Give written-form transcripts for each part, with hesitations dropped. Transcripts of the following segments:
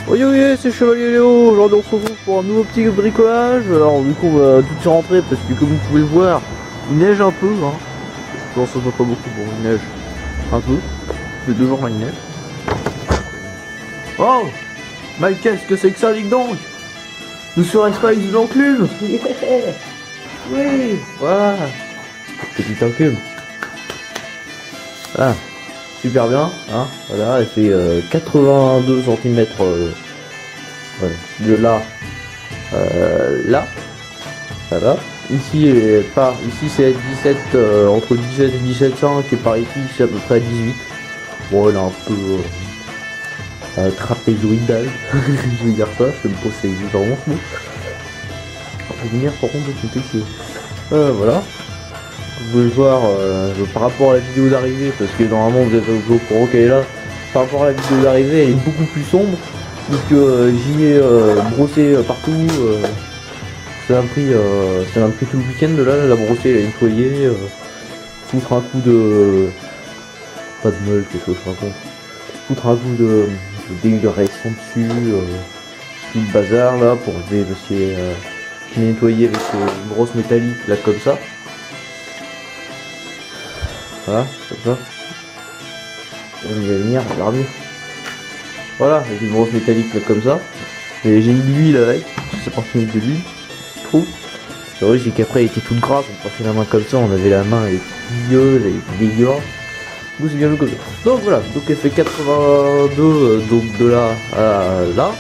Oui, oui, c'est Chevalier Léo. Aujourd'hui, on se retrouve pour un nouveau petit bricolage. Alors, du coup, on va tout de suite rentrer parce que, comme vous pouvez le voir, il neige un peu. Hein. Bon, ça se voit pas beaucoup. Bon, il neige un peu. Mais 2 jours, là, il neige. Oh, mais qu'est-ce que c'est que ça, dis donc? Nous sur Espace de l'enclume. Yeah. Oui, voilà. Petit enclume. Ah. Super bien, hein, voilà, elle fait 82 cm de là, là, voilà. Ici, ici c'est 17, entre 17 et 17,5 et par ici c'est à peu près 18. Bon, elle est un peu trapézoïdale, je vais dire ça, je sais pas si c'est exactement ce mot. La lumière par contre c'est compliqué. Voilà. Vous pouvez le voir par rapport à la vidéo d'arrivée, parce que normalement vous êtes au courant qu'elle est là. Par rapport à la vidéo d'arrivée, elle est beaucoup plus sombre, puisque j'y ai brossé partout. Ça m'a pris tout le week-end de là, la brosser, la nettoyer, foutre un coup de... pas de meule, quelque chose je raconte. Foutre un coup de dégueulasson dessus, tout le bazar là, pour nettoyer avec une brosse métallique là comme ça. Voilà, comme ça. On va venir, regardez. Voilà, avec une brosse métallique là comme ça. Et j'ai mis de l'huile avec, c'est parti de l'huile, je trouve. C'est vrai, c'est qu'après elle était toute grasse, on passait la main comme ça, on avait la main, elle était pieuse, elle était dégueulasse. Du coup c'est bien joué comme ça. Donc voilà, donc elle fait 82, donc de là à là.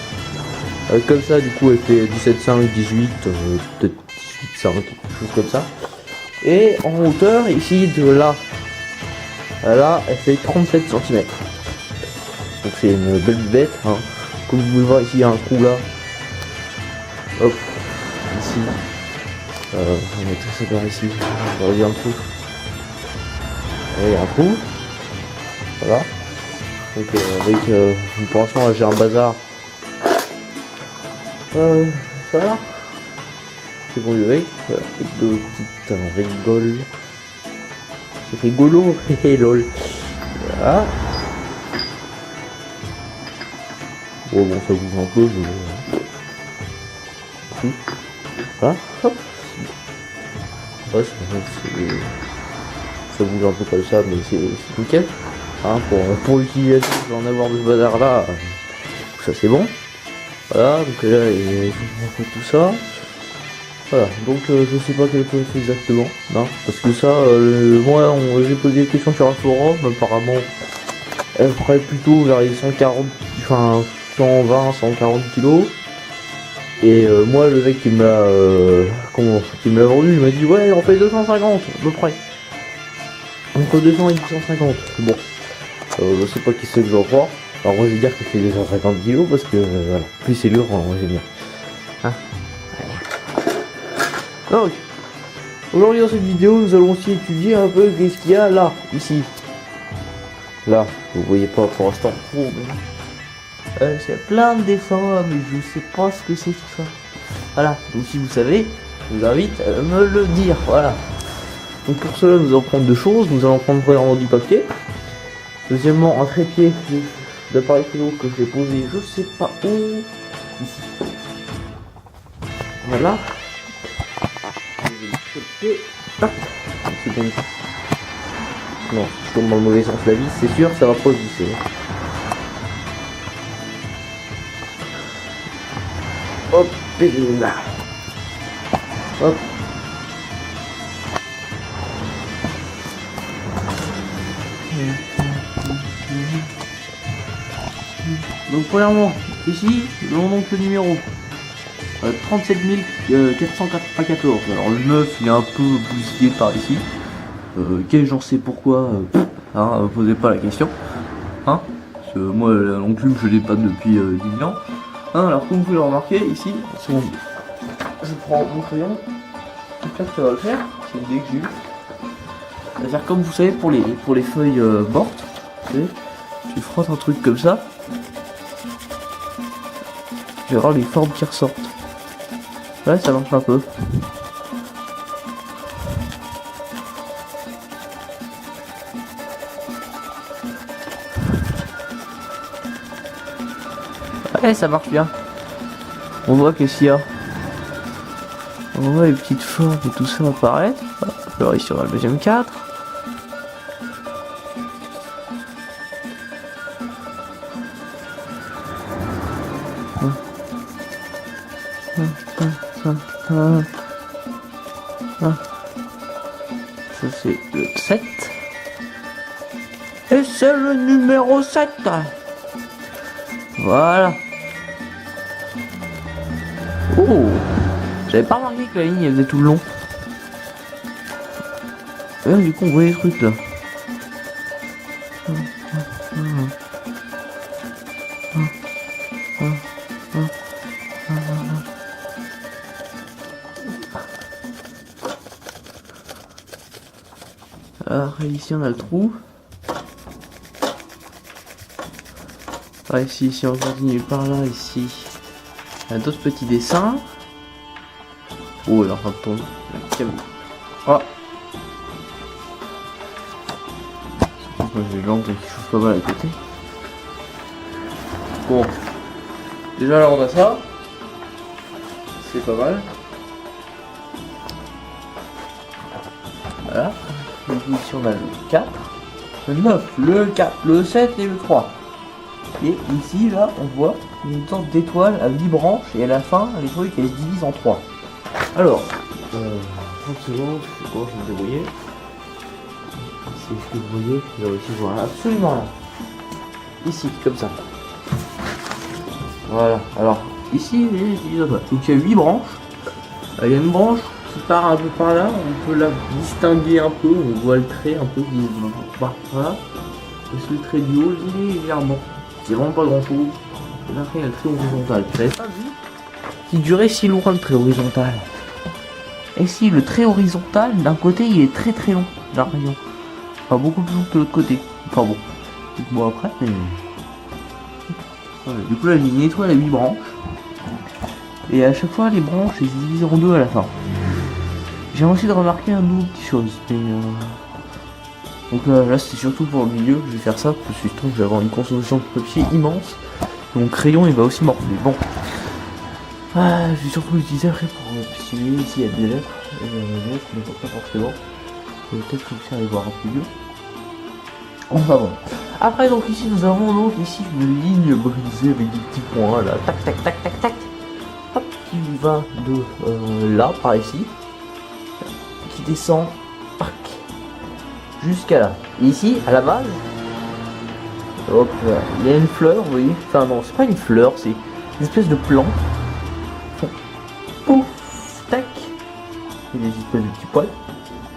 Comme ça, du coup elle fait 17,5, 18, peut-être 18,5, quelque chose comme ça. Et en hauteur, ici de là. Là, elle fait 37 cm. Donc c'est une belle bête. Hein. Comme vous pouvez le voir ici, il y a un trou là. Hop, ici. On va mettre ça par ici. On va regarder un trou. Il y a un trou. Voilà. Donc avec pour l'instant là j'ai un bazar. Ça va. C'est bon avec. Avec deux petites rigoles. C'est rigolo, hé lol. Voilà. Bon, ça bouge un peu, voilà, hop. Ouais, ça bouge un peu comme ça, mais c'est nickel. Hein, pour l'utilisation, je vais en avoir de ce bazar là. Ça c'est bon. Voilà, donc là, je vous montre tout ça. Voilà, donc je sais pas quel point c'est exactement, non, parce que ça, moi j'ai posé des questions sur un forum, apparemment elle ferait plutôt vers les 140, enfin 120, 140 kilos, et moi le mec qui me l'a vendu, il m'a dit ouais on fait 250 à peu près, entre 200 et 250, bon, je sais pas qui c'est que je vais croire, alors moi je vais dire que je fais 250 kilos parce que voilà, plus c'est lourd, moi j'aime bien, hein. Donc, aujourd'hui dans cette vidéo, nous allons aussi étudier un peu qu'est-ce qu'il y a là, ici. Là, vous voyez pas pour l'instant. C'est plein de dessins, mais je sais pas ce que c'est tout ça. Voilà, donc si vous savez, je vous invite à me le dire, voilà. Donc pour cela, nous allons prendre deux choses. Nous allons prendre premièrement du papier. Deuxièmement, un trépied d'appareil photo que je vais poser, je sais pas où. Ici. Voilà. Ah, c'est bien. Non, je tombe dans le mauvais sens de la vis, c'est sûr, ça va pas se visser. Hop, et là. Hop. Donc premièrement, ici, nous avons donc le numéro 37 494. Alors le 9 il est un peu bousillé par ici. Quel j'en sais pourquoi, hein, posez pas la question. Hein, parce que moi l'enclume je l'ai pas depuis 10 ans. Hein, alors comme vous pouvez le remarquer ici, je prends mon crayon. J'espère que ça va le faire. C'est l'idée que j'ai eue. C'est-à-dire comme vous savez pour les feuilles mortes, tu frottes un truc comme ça. Tu verras les formes qui ressortent. Ouais, ça marche un peu. Ouais, ça marche bien. On voit que s'il y a... On voit les petites formes et tout ça apparaître. Alors ici on a le deuxième cadre. Ça c'est le 7. Et c'est le numéro 7. Voilà. Oh, j'avais pas remarqué que la ligne elle faisait tout le long. Et du coup on voit les trucs là. Alors ici on a le trou. Ah, ici on continue par là, ici il y a d'autres petits dessins. Oh, il est en train de tomber. Oh, j'ai l'angle qui chauffe pas mal à côté. Bon, déjà là on a ça, c'est pas mal. Voilà. Ici on a le 4, le 9, le 4, le 7 et le 3. Et ici là on voit une sorte d'étoile à 8 branches et à la fin les trucs elles se divisent en 3. Alors, 30 secondes, je sais pas, je vais me débrouiller. Si est-ce que vous voyez, je vais aussi voir absolument là. Ici, comme ça. Voilà, alors ici les divisent en 3. Donc il y a 8 branches. Il y a une branche qui part un peu par là, on peut la distinguer un peu, on voit le trait un peu qui part voilà. Et le trait du haut, légèrement. C'est vraiment pas grand chose. Et après il y a le trait horizontal. Vous avez pas vu qui durait si loin le trait horizontal. Et si le trait horizontal d'un côté il est très très long, la rayon. Enfin beaucoup plus long que de l'autre côté. Enfin bon, dites-moi après mais... Voilà. Du coup la ligne étoile a 8 branches. Et à chaque fois les branches elles se divisent en 2 à la fin. J'ai aussi de remarquer un autre petit chose. Mais donc là c'est surtout pour le milieu que je vais faire ça, parce que je trouve que je vais avoir une consommation de papier immense. Mon crayon il va aussi morfler. Bon. Ah, je vais surtout l'utiliser après pour stimuler ici il y a des lettres. Et les lettres ne voient pas forcément. Je vais peut-être réussir à les voir un peu mieux. Enfin bon. Après donc ici nous avons donc ici une ligne brisée avec des petits points là. Tac tac tac tac tac. Hop, qui va de là par ici. Qui descend. Tac. Jusqu'à là. Et ici, à la base. Hop, il y a une fleur, vous voyez. Enfin non, c'est pas une fleur, c'est une espèce de plante. Pouf, tac. Il y a des espèces de petits poils.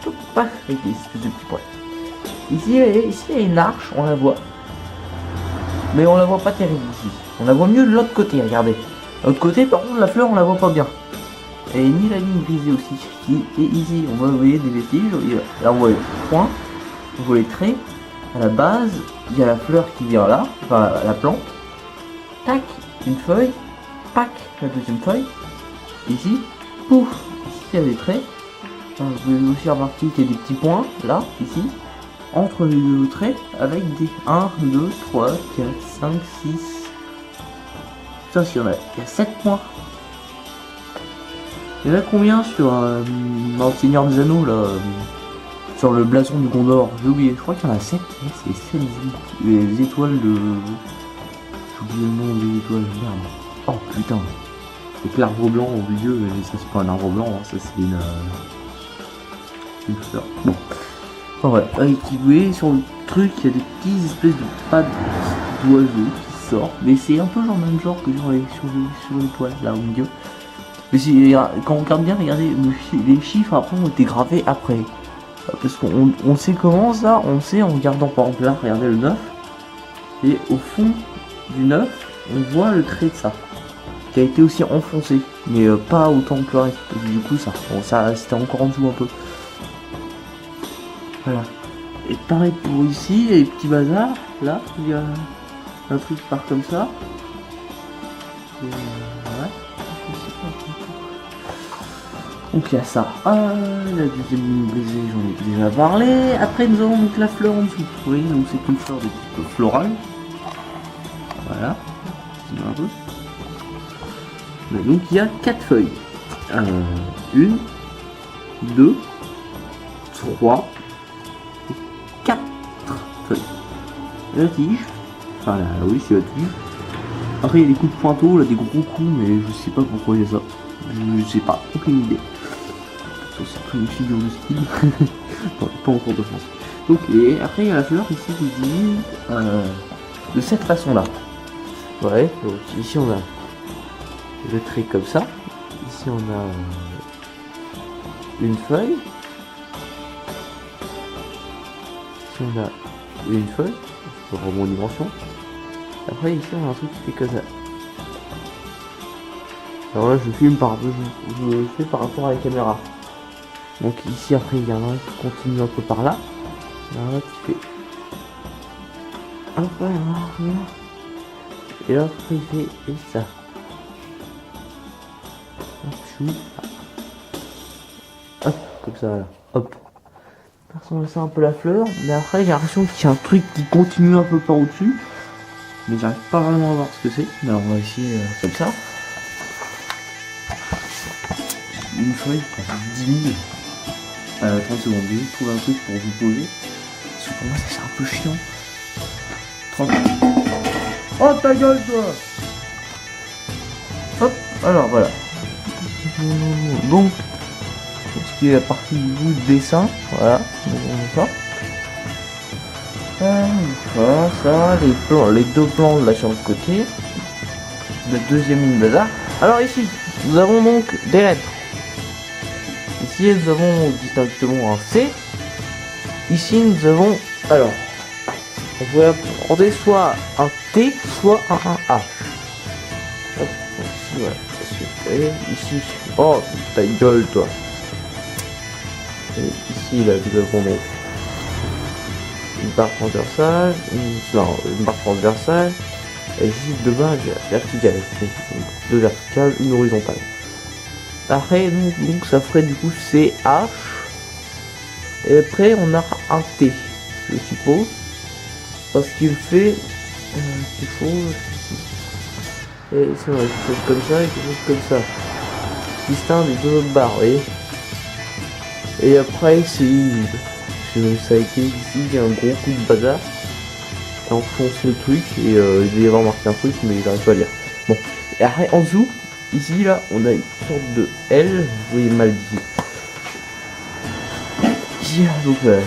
Pouf, paf, avec des espèces de petits poils. Ici, il y a une arche, on la voit. Mais on la voit pas terrible ici. On la voit mieux de l'autre côté, regardez. De l'autre côté, par contre, la fleur, on la voit pas bien. Et ni la ligne brisée aussi. Et ici, on voit, vous voyez, des vestiges. Là, on voit les points. On voit les traits. À la base, il y a la fleur qui vient là. Enfin, la plante. Tac, une feuille. Pac, la deuxième feuille. Ici, pouf, ici il y a des traits. Vous pouvez aussi remarquer qu'il y a des petits points, là, ici, entre les deux traits, avec des 1, 2, 3, 4, 5, 6. Ça, il y a 7 points. Il y en a combien sur dans le Seigneur des Anneaux, là, sur le blason du Gondor? J'ai oublié, je crois qu'il y en a 7. C'est 7 les étoiles de... J'ai oublié le nom des étoiles, merde. Oh putain. C'est l'arbre blanc au milieu, mais ça c'est pas un arbre blanc, hein, ça c'est une fleur. Bon. Enfin voilà, avec qui vous voyez sur le truc, il y a des petites espèces de pattes d'oiseaux qui sortent. Mais c'est un peu genre même genre que sur l'étoile là au milieu. Mais si, quand on regarde bien, regardez, les chiffres après ont été gravés après. Parce qu'on sait comment ça, on sait en regardant par exemple là, regardez le 9. Et au fond du 9, on voit le trait de ça. Qui a été aussi enfoncé, mais pas autant que le reste, parce que du coup ça c'était encore en dessous un peu. Voilà. Et pareil pour ici, il y a les petits bazars, là, il y a un truc qui part comme ça. Et ouais. Donc il y a ça. La deuxième ligne brisée, j'en ai déjà parlé. Après nous avons donc la fleur en dessous. Vous voyez, donc c'est une fleur de type floral. Voilà. continue un peu. Donc il y a 4 feuilles. 1, 2, 3, 4 feuilles. La tige. Enfin là, oui c'est la tige. Après il y a des coups de pointeau, là des gros coups, mais je sais pas pourquoi il y a ça. Je sais pas, aucune idée. Ça c'est une figure de style. Non, pas encore de France. Donc et après il y a la fleur ici qui se divise de cette façon là. Ouais, donc ici on a le trait comme ça. Ici on a une feuille. Ici on a une feuille. Je remonte en dimension. Après ici on a un truc qui fait comme ça. Alors là je filme je fais par rapport à la caméra. Donc ici après il y en a un qui continue un peu par là. Il y en a un qui fait. Hop là, et l'autre il fait et ça. Hop, comme ça là. Hop. Ça ressemble à ça un peu la fleur. Mais après j'ai l'impression qu'il y a un truc qui continue un peu par au-dessus. Mais j'arrive pas vraiment à voir ce que c'est. Alors on va essayer comme ça. Une feuille, 10 000. 30 secondes, je vais trouver un truc pour vous poser. Parce que pour moi ça c'est un peu chiant. 30. Oh ta gueule toi. Hop, alors voilà. Donc, pour ce qui est la partie du bout de dessin, voilà. Donc, ça, les deux plans là sur le côté. La deuxième ligne bazar. Alors ici, nous avons donc des lettres. Ici, nous avons distinctement un C. Ici, nous avons, alors, on pourrait prendre soit un T, soit un H. Hop, ici, voilà. Et ici, oh, ta gueule, toi. Et ici, là, nous avons donc une barre transversale, une barre transversale, et ici, deux barres verticales. Donc, deux verticales, une horizontale. Après, donc ça ferait du coup CH. Et après, on a un T, je suppose. Parce qu'il fait quelque chose. Et c'est vrai, quelque chose comme ça et quelque chose comme ça. Distinct des deux autres barres, vous voyez. Et après, ça a été ici, il y a un gros coup de bazar. Et on fonce le truc et il devait y avoir marqué un truc, mais il n'arrive pas à lire. Bon, et après, en dessous. Ici là on a une sorte de L, vous voyez mal d'ici. Ici là, donc voilà,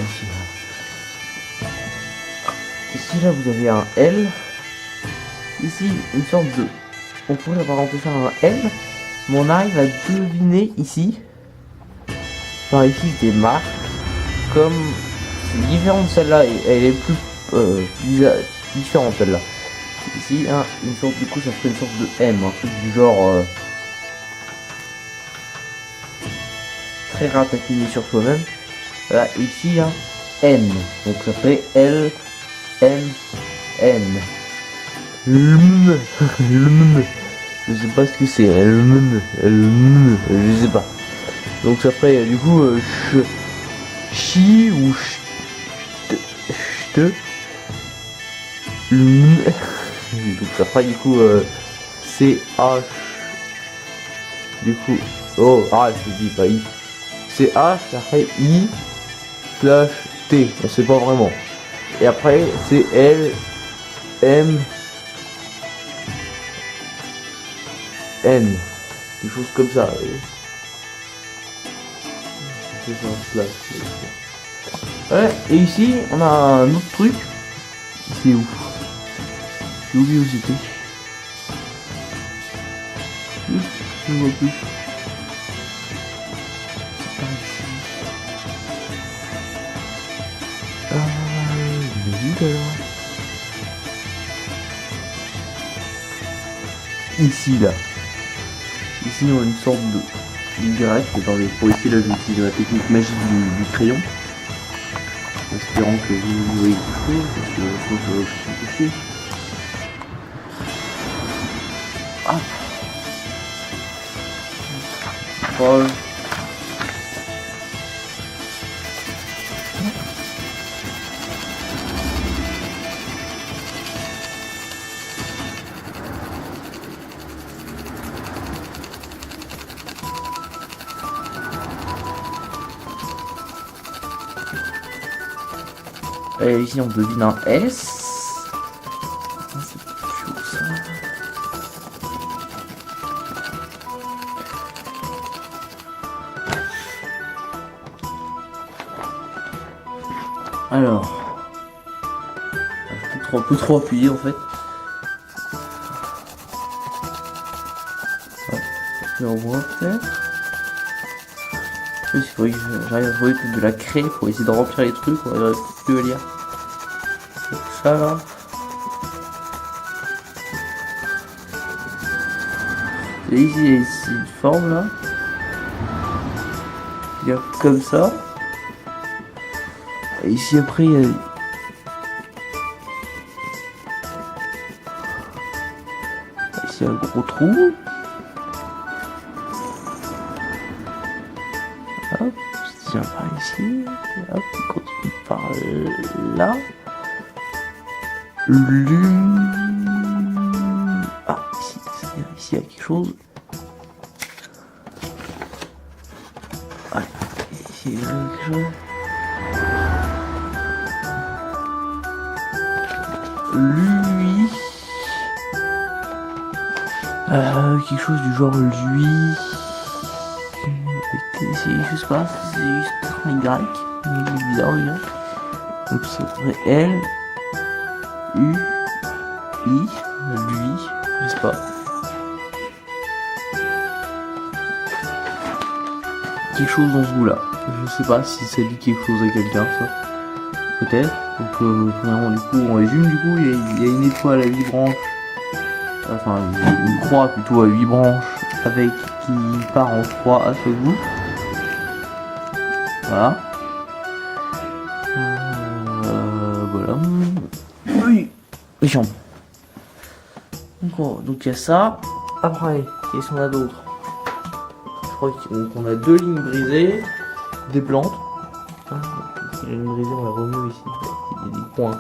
ici là vous avez un L. Ici une sorte de. On pourrait apparenter ça à un M, mais on arrive à deviner ici. Par ici des marques. Comme c'est différent de celle-là, elle est plus différente celle-là. Ici une sorte, du coup ça ferait une sorte de M, un truc du genre très ratatiner sur soi-même. Voilà, ici un N, donc ça fait L M N. Je sais pas ce que c'est, je sais pas. Donc ça ferait du coup chi ou cht. Donc ça fera du coup CH. Du coup, oh, je dis pas I. CH, ça ferait I slash T. On sait pas vraiment. Et après, c'est L M N. Quelque chose comme ça. C'est un slash. Ouais, et ici, on a un autre truc. C'est où? J'ai oublié où c'était. Je ne vois plus. Je l'ai vu d'ailleurs. Ici là. Ici on a une sorte de Y. Attendez, pour ici là j'utilise la technique magique du crayon. Espérant que vous voyez quelque chose, parce que je pense que ça va être chier. Ah. Oh. Et ici on devine un S. Ah, c'est chaud ça. Alors, un peu trop appuyé en fait. Et on voit peut-être. Il faudrait que j'arrive à trouver de la craie pour essayer de remplir les trucs. On va plus à lire. Donc ça là. Et ici, il y a ici une forme là. Il y a comme ça. Et ici après il y a. Ici il y a un gros trou. Hop, je tiens par ici, hop, on continue par là. Ah, ici il y a quelque chose. Ah, ici il y a quelque chose. Lui. Quelque chose du genre lui. Je sais pas, c'est juste un Y, mais il est bizarre le Y. Donc ça serait L, U, I, lui, je sais pas. Quelque chose dans ce goût-là. Je sais pas si ça dit quelque chose à quelqu'un, ça. Peut-être. Donc vraiment, du coup, on résume, du coup, il y a une étoile à 8 branches. Enfin, une croix plutôt à 8 branches, avec qui part en 3 à ce bout. Voilà. Voilà. Oui. Les jambes. Donc il y a ça. Après, qu'est-ce qu'on a d'autre? Je crois qu'on a 2 lignes brisées, des plantes. Ah, les lignes brisées, on la remue ici. Il y a des points.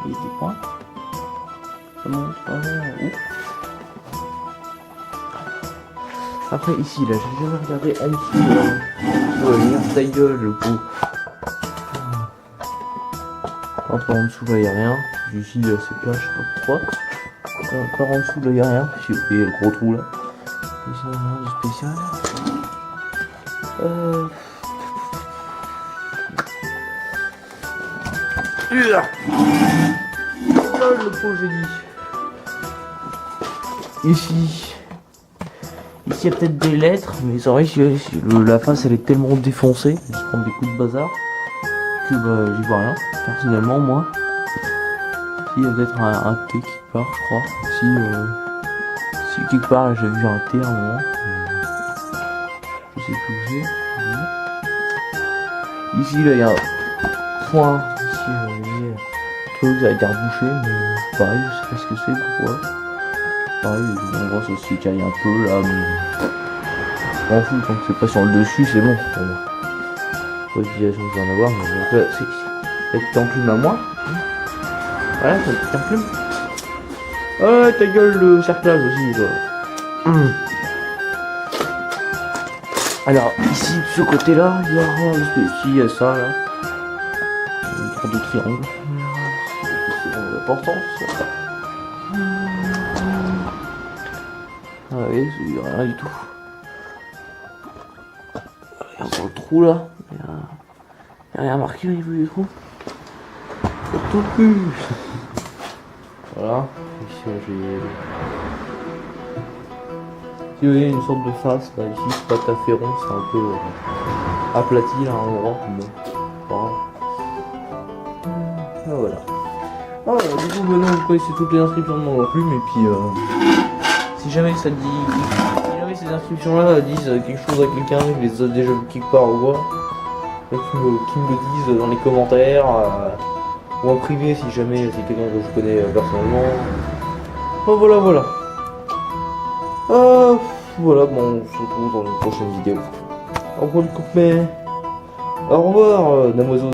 Il y a des points. Ça monte où? Après ici là, j'ai jamais regardé en dessous ta gueule le coup. Par en dessous là y'a rien. Ici c'est plat, je sais pas pourquoi. Par en dessous là y'a rien. J'ai oublié le gros trou là. Ici on a rien de spécial. Le pot j'ai dit. Ici il y a peut-être des lettres, mais c'est vrai que la face elle est tellement défoncée, je prends des coups de bazar, que bah j'y vois rien, personnellement moi. Il y a peut-être un T quelque part, je crois. Si quelque part j'ai vu un T à un moment, je sais plus où c'est. Ici là il y a un point, ici il y a un truc avec un bouché, mais pareil, je sais pas ce que c'est, pourquoi. Pareil, on voit ça se caille un peu là, mais je m'en fous, tant que c'est pas sur le dessus, c'est bon pour moi. Pas d'utilisation que je vais en avoir, mais donc là, c'est la petite enclume à moi. Voilà, c'est la petite enclume. Oh, ta gueule, le cerclage aussi, toi. Alors, ici, de ce côté-là, il y a rien de spécial. Il y a ça, là. Une sorte de triangle. C'est l'importance, ça. Ah oui, il n'y a rien du tout. Regarde dans le trou là, il n'y a rien marqué au niveau du trou. Surtout plus. Voilà, ici j'ai... Si vous voyez une sorte de face, là, ici c'est pas tout à fait rond, c'est un peu aplati là, en endroit, bon, voilà. Ah, voilà. Ah, du coup maintenant vous connaissez toutes les inscriptions de mon enclume et puis si jamais ça dit... Si jamais ces inscriptions là disent quelque chose à quelqu'un, je les ai déjà vu quelque part ou quoi, et qu'ils me le disent dans les commentaires ou en privé si jamais c'est quelqu'un que je connais personnellement. Oh, voilà, voilà. Voilà, bon, on se retrouve dans une prochaine vidéo. Au revoir le copain. Au revoir, Namozo.